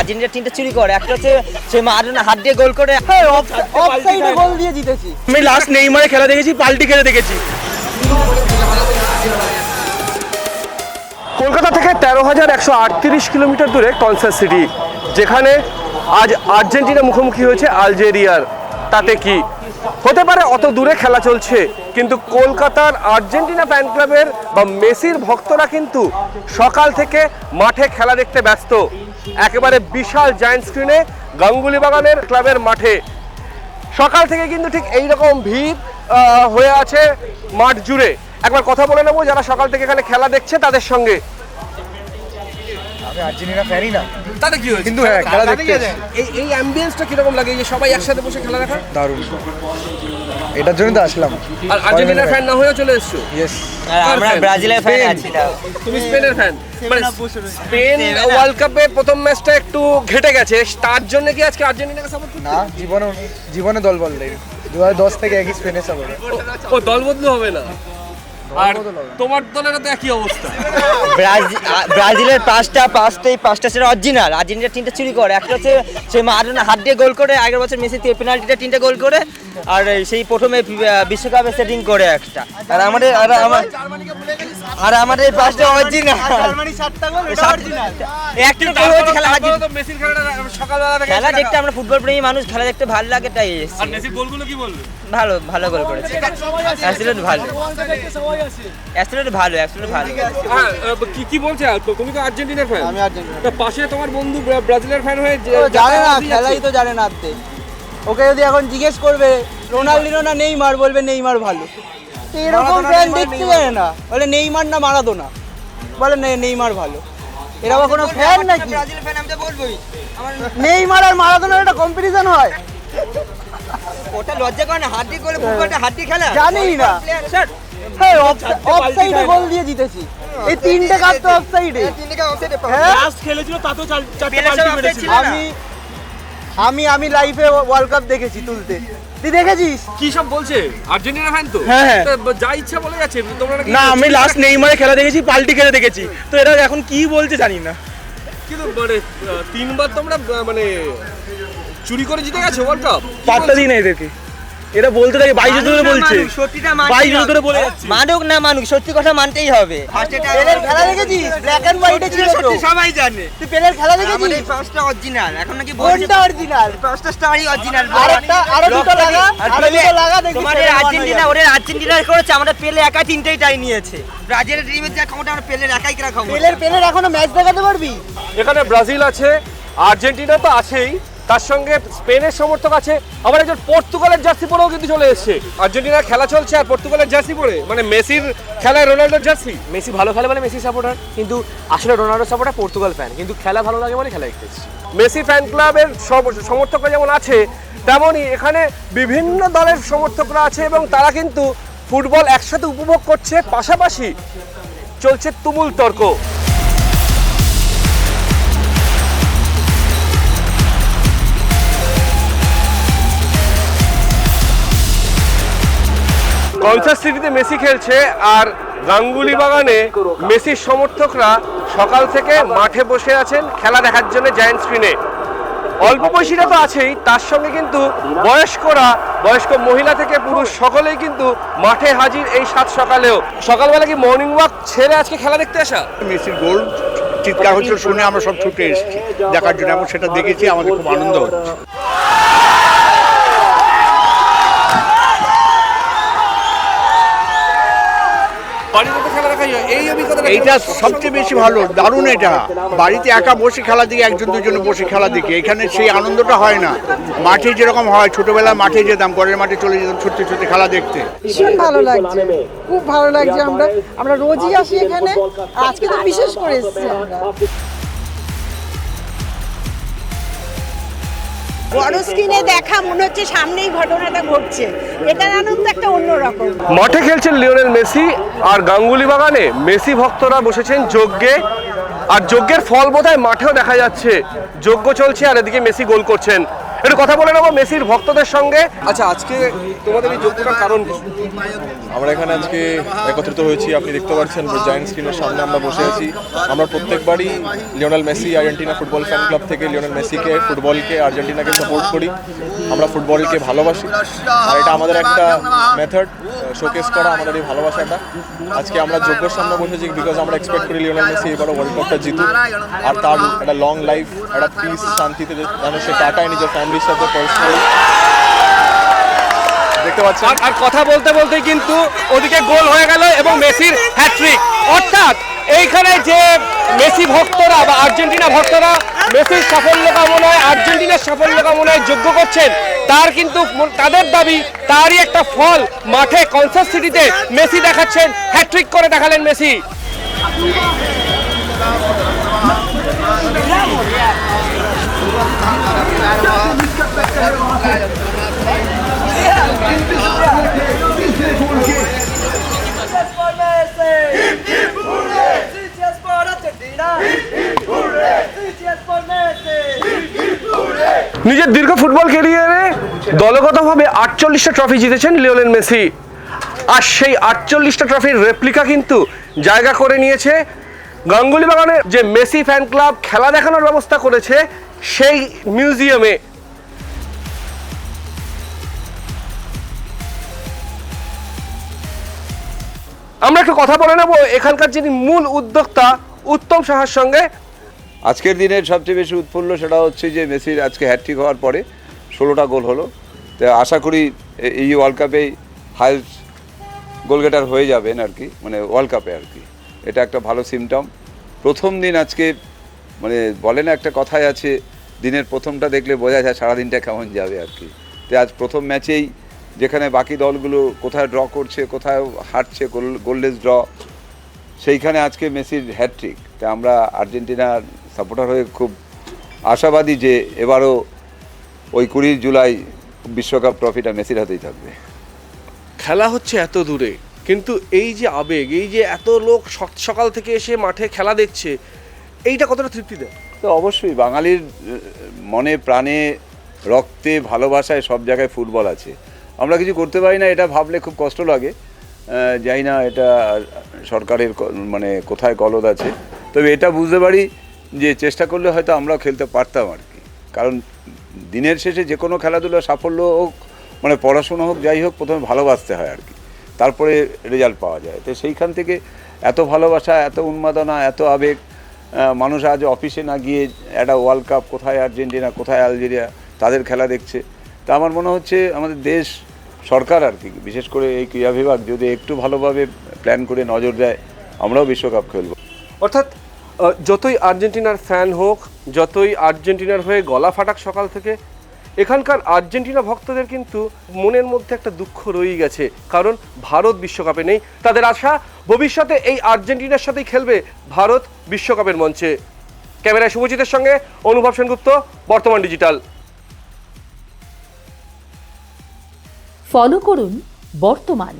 Argentina তিনটা চুরি করে, একটা হচ্ছে সে মারাডোনা হাত দিয়ে গোল করে অফসাইডে গোল দিয়ে জিতেছি। আমি লাস্ট নেইমারে খেলা দেখেছি, পাল্টি খেলে দেখেছি। কলকাতা থেকে 13,138 কিলোমিটার দূরে কনসাস সিটি, যেখানে আজ আর্জেন্টিনা মুখোমুখি হয়েছে আলজেরিয়ার। তাতে কি হতে পারে, অত দূরে খেলা চলছে, কিন্তু কলকাতার আর্জেন্টিনা ফ্যান ক্লাবের বা মেসির ভক্তরা কিন্তু সকাল থেকে মাঠে খেলা দেখতে ব্যস্ত। একেবারে বিশাল জায়ান্ট স্ক্রিনে গাঙ্গুলি বাগানের ক্লাবের মাঠে সকাল থেকে কিন্তু ঠিক এইরকম ভিড় হয়ে আছে মাঠ জুড়ে। একবার কথা বলে নেবো যারা সকাল থেকে এখানে খেলা দেখছে তাদের সঙ্গে। আমি আর্জেন্টিনা ফ্যানই না, তাতে কি হয়েছে? কিন্তু হ্যাঁ খেলা দেখতে এই অ্যাম্বিয়েন্সটা কিরকম লাগে, এই যে সবাই একসাথে বসে খেলা দেখা? দারুণ, এটার জন্য তো আসলাম। আর আর্জেন্টিনার ফ্যান না হয়েও চলে এসছো? ইয়েস। আর আমরা ব্রাজিলের ফ্যান আছি না। তুমি স্পেনের ফ্যান, মানে স্পেন ওয়ার্ল্ড কাপে প্রথম ম্যাচটা একটু ঘেটে গেছে, তার জন্য কি আজকে আর্জেন্টিনাকে সাপোর্ট করছো? না, জীবনে দল বদলাই। 2010 থেকে একই স্পেনের সাপোর্ট। ও দল বদল হবে না, আর তোমার দলের তো একই অবস্থা। ব্রাজিলের পাঁচটা সেটা অরিজিনাল, আর্জেন্টিনা তিনটা চুরি করে, একটা হচ্ছে সে মারাডোনা হাত দিয়ে গোল করে, আগের বছর মেসি পেনাল্টিটা তিনটা গোল করে, আর সেই প্রথমে বিশ্বকাপে সেটিং করে একটা। আর আমাদের পাঁচটা অরিজিনাল, খেলা দেখতে আমরা ফুটবল প্রেমী মানুষ, খেলা দেখতে ভালো লাগে তাই এসেছি। ভালো গোল করেছে, কি বলছে? তুমি তো আর্জেন্টিনার ফ্যান। আমি আর্জেন্টিনা। পাশে তোমার বন্ধু ব্রাজিলের ফ্যান হয়ে জানে না, খেলাই তো জানে না আদতে। ওকে যদি এখন জিজ্ঞেস করবে রোনাল্ডিনো না নেইমার, বলবে নেইমার ভালো। তো এরকম ফ্যান দেখতে জানে না, বলে নেইমার না মারাদোনা, বলে নেইমার ভালো। এরা কোনো ফ্যান নাকি? নেইমার আর মারাদোনার একটা কম্পিটিশন হয়? ওটা লজ্জা করে না, হাত দিয়ে গোলে ফুটবলটা হাত দিয়ে খেলা জানিই না। হ্যাঁ, অফসাইডে গোল দিয়ে জিতেছি। এই তিনটে কাপ তো অফসাইডে। লাস্ট খেলেছিল তাতেও চারটে পাল্টি মেরেছিল। আমি লাইফে ওয়ার্ল্ড কাপ দেখেছি তুলতে। তুই দেখেছিস? কি সব বলছে? আর্জেন্টিনা ফ্যান তো? হ্যাঁ। যা ইচ্ছা বলে যাচ্ছে। তোমরা নাকি না, আমি লাস্ট নেইমারে খেলা দেখেছি, পাল্টি খেলে দেখেছি। তো এরা এখন কি বলছে জানি না। কিন্তু মানে তিনবার তোমরা মানে চুরি করে জিতে গেছো ওয়ার্ল্ড কাপ। পাত্তা দিই না এদেরকে, এরা বলতে থাকে 22 ধরে বলছে, 22 ধরে বলে যাচ্ছে। মানুক না মানুক, সত্যি কথা মানতেই হবে। পেলের খেলা দেখেছিস? ব্ল্যাক এন্ড হোয়াইটে ছিল তো। সবাই জানে। তুই পেলের খেলা দেখেছিস? এই পাঁচটা অরিজিনাল, এখন নাকি কোনটা অরিজিনাল? পাঁচটা স্টারই অরিজিনাল। আরো দুটো লাগা, দেখি। তোমাদের আর্জেন্টিনা, ওদের আর্জেন্টিনা করেছে, আমাদের পেলে একাই তিনটেই টাই নিয়েছে। ব্রাজিলের ড্রিমের যা ক্ষমতা, আমরা পেলের একাই কিরা খাবো। পেলের এখনো ম্যাচ দেখাতে পারবি? এখানে ব্রাজিল আছে, আর্জেন্টিনা তো আছেই, তার সঙ্গে স্পেনের সমর্থক আছে, আবার একজন পর্তুগালের জার্সি পরেও কিন্তু চলে এসেছে। আর্জেন্টিনার খেলা চলছে আর পর্তুগালের জার্সি পরে, মানে মেসির খেলায় রোনাল্ডোর জার্সি। মেসি ভালো খেলে বলে মেসি সাপোর্টার, কিন্তু আসলে রোনাল্ডো সাপোর্টার, পর্তুগাল ফ্যান, কিন্তু খেলা ভালো লাগে বলে খেলা দেখতে এসেছি। মেসি ফ্যান ক্লাবের সমর্থকরা যেমন আছে, তেমনই এখানে বিভিন্ন দলের সমর্থকরা আছে এবং তারা কিন্তু ফুটবল একসাথে উপভোগ করছে, পাশাপাশি চলছে তুমুল তর্ক। কনসাস সিটিতে মেসি খেলছে, আর গাঙ্গুলি বাগানে মেসির সমর্থকরা সকাল থেকে মাঠে বসে আছেন খেলা দেখার জন্য জায়ান্ট স্ক্রিনে। অল্প বয়সীরা তো আছেই, তার সঙ্গে কিন্তু বয়স্ক মহিলা থেকে পুরুষ সকলেই কিন্তু মাঠে হাজির এই সাত সকালেও। সকালবেলা কি মর্নিং ওয়াক ছেড়ে আজকে খেলা দেখতে আসা? মেসির গোল চিৎকার হচ্ছিল শুনে আমরা সব ছুটে এসেছি দেখার জন্য, এবং সেটা দেখেছি, আমাদের খুব আনন্দ হচ্ছে। এইটা সবচেয়ে বেশি ভালো, দারুণ। এটা বাড়িতে একা বসে খেলা দিকে, একজন দুজন বসে খেলা দিকে, এখানে সেই আনন্দটা হয় না। মাঠে যেরকম হয়, ছোটবেলায় মাঠে যেতাম, ঘরের মাঠে চলে যেতাম ছুটতে ছুটতে খেলা দেখতে। ভীষণ ভালো লাগছে, খুব ভালো লাগছে। আমরা রোজই আসি এখানে, আজকে তো বিশেষ করে এসেছি আমরা। বড় স্ক্রিনে দেখা মনে হচ্ছে সামনেই ঘটনাটা ঘটছে, এটার আনন্দ একটা অন্যরকম। মাঠে খেলছেন লিওনেল মেসি, আর গাঙ্গুলি বাগানে মেসি ভক্তরা বসেছেন যজ্ঞে, আর যজ্ঞের ফল বোধহয় মাঠেও দেখা যাচ্ছে। যজ্ঞ চলছে আর এদিকে মেসি গোল করছেন। একটু কথা বলে নেবো মেসির ভক্তদের সঙ্গে। আচ্ছা, আজকে তোমাদের এই যোগ্যতার কারণ কি? আমরা এখানে আজকে একত্রিত হয়েছি, আপনি দেখতে পাচ্ছেন জায়ান্ট স্ক্রিনের সামনে আমরা বসে আছি। আমরা প্রত্যেকবারই Lionel Messi Argentina football fan club থেকে লিওনেল মেসিকে, ফুটবলকে, আর্জেন্টিনাকে সাপোর্ট করি। আমরা ফুটবলকে ভালোবাসি আর এটা আমাদের একটা মেথড শোকেস করা আমাদের এই ভালোবাসাটা। আজকে আমরা যোগ্যর সামনে বসেছি বিকজ আমরা এক্সপেক্ট করি লিওনেল মেসি এবারও ওয়ার্ল্ড কাপটা জিতুক আর তার একটা লং লাইফ, একটা পিস, শান্তিতে যেন সে কাটায় নিজের ফ্যামিলির সাথে পার্সোনালি। দেখতে পাচ্ছেন আর কথা বলতে বলতে কিন্তু ওদিকে গোল হয়ে গেল এবং মেসির হ্যাট্রিক। অর্থাৎ এইখানে যে মেসি ভক্তরা বা আর্জেন্টিনা ভক্তরা মেসির সাফল্য কামনায়, আর্জেন্টিনার সাফল্য কামনায় যোগ্য করছেন, তার কিন্তু তাদের দাবি তারই একটা ফল। মাঠে কনসাস সিটিতে মেসি দেখাচ্ছেন, হ্যাট্রিক করে দেখালেন মেসি। নিজের দীর্ঘ ফুটবল ক্যারিয়ারে দলগতভাবে 48টা ট্রফি জিতেছেন লিওনেল মেসি। আর সেই 48টা ট্রফির রেপ্লিকা কিন্তু জায়গা করে নিয়েছে গাঙ্গুলি বাগানের যে মেসি ফ্যান ক্লাব খেলা দেখানোর ব্যবস্থা করেছে সেই মিউজিয়ামে। আমরা একটু কথা বলে নেব এখানকার যিনি মূল উদ্যোক্তা উত্তম সাহার সঙ্গে। আজকের দিনের সবচেয়ে বেশি উৎফুল্ল সেটা হচ্ছে যে মেসির আজকে হ্যাট্রিক হওয়ার পরে 16টা গোল হলো। তো আশা করি এই ওয়ার্ল্ড কাপেই হাইস্ট গোলগেটার হয়ে যাবেন আর কি, মানে ওয়ার্ল্ড কাপে আর কি। এটা একটা ভালো সিমটম। প্রথম দিন আজকে মানে বলে না একটা কথাই আছে, দিনের প্রথমটা দেখলে বোঝা যায় সারাদিনটা কেমন যাবে আর কি। তো আজ প্রথম ম্যাচেই যেখানে বাকি দলগুলো কোথায় ড্র করছে, কোথায় হারছে, গোললেস ড্র, সেইখানে আজকে মেসির হ্যাট্রিক। তা আমরা আর্জেন্টিনার সাপোর্টার হয়ে খুব আশাবাদী যে এবারও ওই 20 জুলাই বিশ্বকাপ ট্রফিটা মেসির হাতেই থাকবে। খেলা হচ্ছে এত দূরে, কিন্তু এই যে আবেগ, এই যে এত লোক সকাল থেকে এসে মাঠে খেলা দেখছে, এইটা কতটা তৃপ্তি দেয়? তো অবশ্যই বাঙালির মনে প্রাণে রক্তে ভালোবাসায় সব জায়গায় ফুটবল আছে। আমরা কিছু করতে পারি না, এটা ভাবলে খুব কষ্ট লাগে। জানি না এটা সরকারের মানে কোথায় গলদ আছে, তবে এটা বুঝতে পারি যে চেষ্টা করলে হয়তো আমরাও খেলতে পারতাম আর কি। কারণ দিনের শেষে যে কোনো খেলাধুলা সাফল্য হোক, মানে পড়াশুনো হোক, যাই হোক, প্রথমে ভালোবাসতে হয় আর কি, তারপরে রেজাল্ট পাওয়া যায়। তো সেইখান থেকে এত ভালোবাসা, এত উন্মাদনা, এত আবেগ, মানুষ আজ অফিসে না গিয়ে একটা ওয়ার্ল্ড কাপ কোথায় আর্জেন্টিনা, কোথায় আলজেরিয়া তাদের খেলা দেখছে। তা আমার মনে হচ্ছে আমাদের দেশ সরকার আর কি, বিশেষ করে এই ক্রীড়া বিভাগ যদি একটু ভালোভাবে প্ল্যান করে নজর দেয়, আমরাও বিশ্বকাপ খেলবো। অর্থাৎ যতই আর্জেন্টিনার ফ্যান হোক, যতই আর্জেন্টিনার হয়ে গলা ফাটাক সকাল থেকে, এখানকার আর্জেন্টিনা ভক্তদের কিন্তু মনের মধ্যে একটা দুঃখ রয়েই গেছে, কারণ ভারত বিশ্বকাপে নেই। তাদের আশা ভবিষ্যতে এই আর্জেন্টিনার সাথেই খেলবে ভারত বিশ্বকাপের মঞ্চে। ক্যামেরায় শুভজিতের সঙ্গে অনুভব সেনগুপ্ত, বর্তমান ডিজিটাল। ফলো করুন বর্তমান।